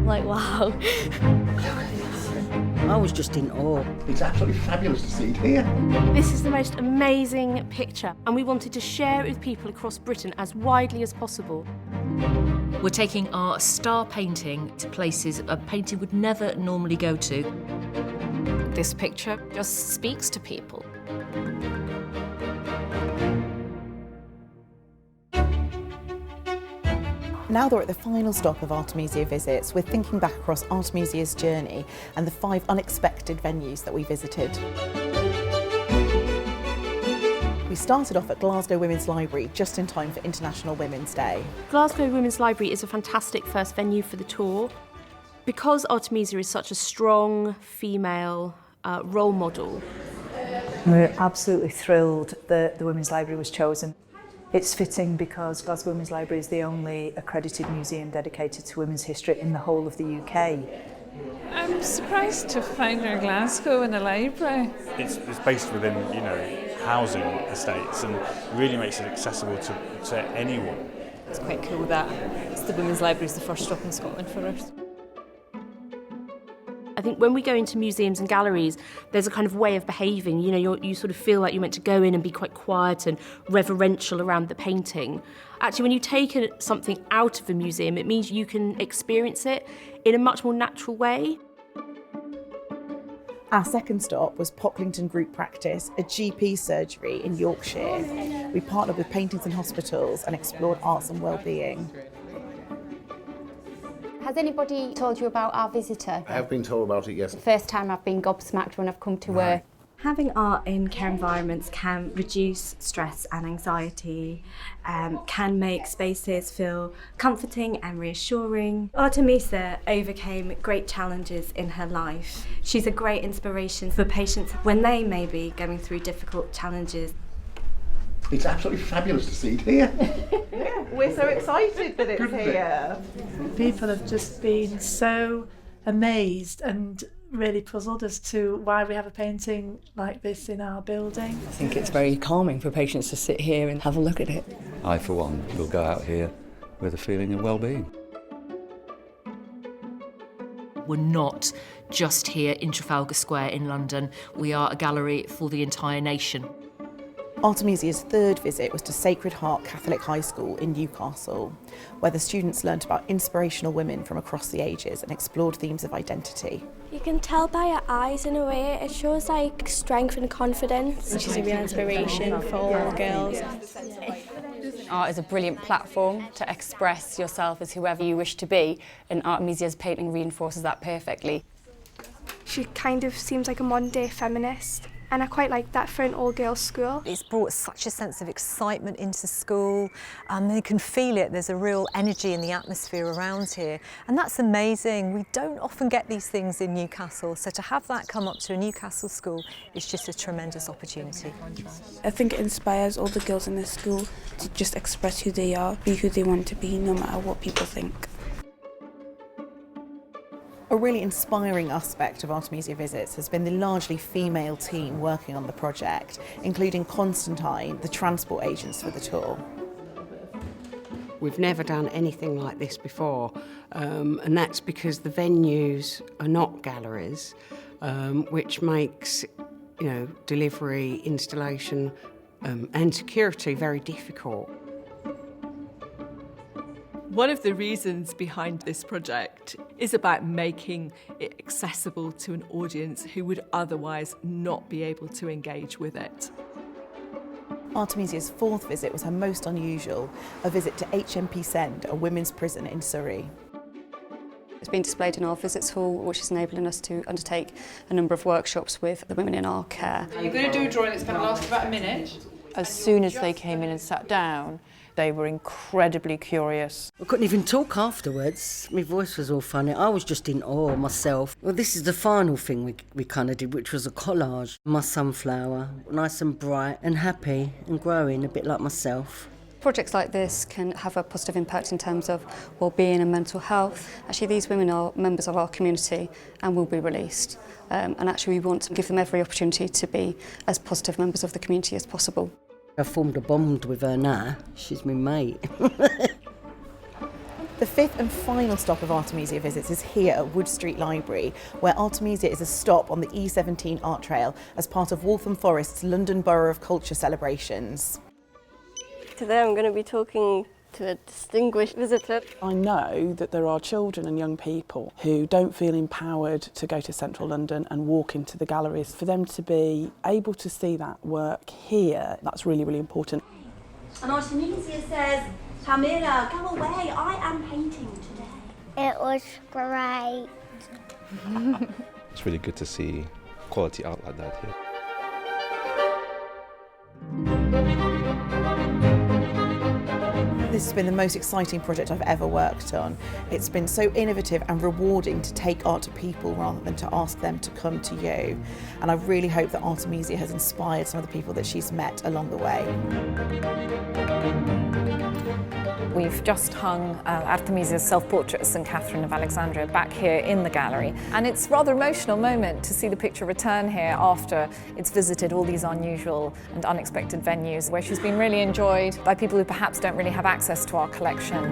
Like, wow. I was just in awe. It's absolutely fabulous to see it here. This is the most amazing picture, and we wanted to share it with people across Britain as widely as possible. We're taking our star painting to places a painting would never normally go to. This picture just speaks to people. Now that we're at the final stop of Artemisia Visits, we're thinking back across Artemisia's journey and the 5 unexpected venues that we visited. We started off at Glasgow Women's Library just in time for International Women's Day. Glasgow Women's Library is a fantastic first venue for the tour. Because Artemisia is such a strong female role model. We're absolutely thrilled that the Women's Library was chosen. It's fitting because Glasgow Women's Library is the only accredited museum dedicated to women's history in the whole of the UK. I'm surprised to find her in Glasgow in a library. It's based within, housing estates and really makes it accessible to anyone. It's quite cool that the Women's Library is the first stop in Scotland for us. I think when we go into museums and galleries, there's a kind of way of behaving. You sort of feel like you're meant to go in and be quite quiet and reverential around the painting. Actually, when you take something out of a museum, it means you can experience it in a much more natural way. Our second stop was Pocklington Group Practice, a GP surgery in Yorkshire. We partnered with Paintings and Hospitals and explored arts and wellbeing. Has anybody told you about our visitor? I have been told about it, yes. The first time I've been gobsmacked when I've come to work. Having art in care environments can reduce stress and anxiety, can make spaces feel comforting and reassuring. Artemisia overcame great challenges in her life. She's a great inspiration for patients when they may be going through difficult challenges. It's absolutely fabulous to see it here. Yeah, we're so excited that it's here. People have just been so amazed and really puzzled as to why we have a painting like this in our building. I think it's very calming for patients to sit here and have a look at it. I, for one, will go out here with a feeling of well-being. We're not just here in Trafalgar Square in London. We are a gallery for the entire nation. Artemisia's third visit was to Sacred Heart Catholic High School in Newcastle, where the students learnt about inspirational women from across the ages and explored themes of identity. You can tell by her eyes in a way, it shows like strength and confidence. She's a real inspiration for all girls. Art is a brilliant platform to express yourself as whoever you wish to be, and Artemisia's painting reinforces that perfectly. She kind of seems like a modern day feminist. And I quite like that for an all-girls school. It's brought such a sense of excitement into school. They can feel it. There's a real energy in the atmosphere around here. And that's amazing. We don't often get these things in Newcastle. So to have that come up to a Newcastle school is just a tremendous opportunity. I think it inspires all the girls in this school to just express who they are, be who they want to be, no matter what people think. A really inspiring aspect of Artemisia Visits has been the largely female team working on the project, including Constantine, the transport agents for the tour. We've never done anything like this before, and that's because the venues are not galleries, which makes, delivery, installation, and security very difficult. One of the reasons behind this project is about making it accessible to an audience who would otherwise not be able to engage with it. Artemisia's fourth visit was her most unusual, a visit to HMP Send, a women's prison in Surrey. It's been displayed in our visits hall, which is enabling us to undertake a number of workshops with the women in our care. You're going to do a drawing that's going to last about a minute. As soon as they came in and sat down, they were incredibly curious. I couldn't even talk afterwards. My voice was all funny. I was just in awe myself. Well, this is the final thing we kind of did, which was a collage. My sunflower, nice and bright and happy and growing, a bit like myself. Projects like this can have a positive impact in terms of well-being and mental health. Actually, these women are members of our community and will be released. And actually, we want to give them every opportunity to be as positive members of the community as possible. I formed a bond with her now. She's my mate. The The fifth and final stop of Artemisia Visits is here at Wood Street Library, where Artemisia is a stop on the E17 Art Trail as part of Waltham Forest's London Borough of Culture celebrations. Today I'm going to be talking to a distinguished visitor. I know that there are children and young people who don't feel empowered to go to central London and walk into the galleries. For them to be able to see that work here, that's really, really important. And Artemisia says, Tamira, go away, I am painting today. It was great. It's really good to see quality art like that here. This has been the most exciting project I've ever worked on. It's been so innovative and rewarding to take art to people rather than to ask them to come to you. And I really hope that Artemisia has inspired some of the people that she's met along the way. We've just hung Artemisia's self-portrait of Saint Catherine of Alexandria back here in the gallery, and it's a rather emotional moment to see the picture return here after it's visited all these unusual and unexpected venues where she's been really enjoyed by people who perhaps don't really have access to our collection.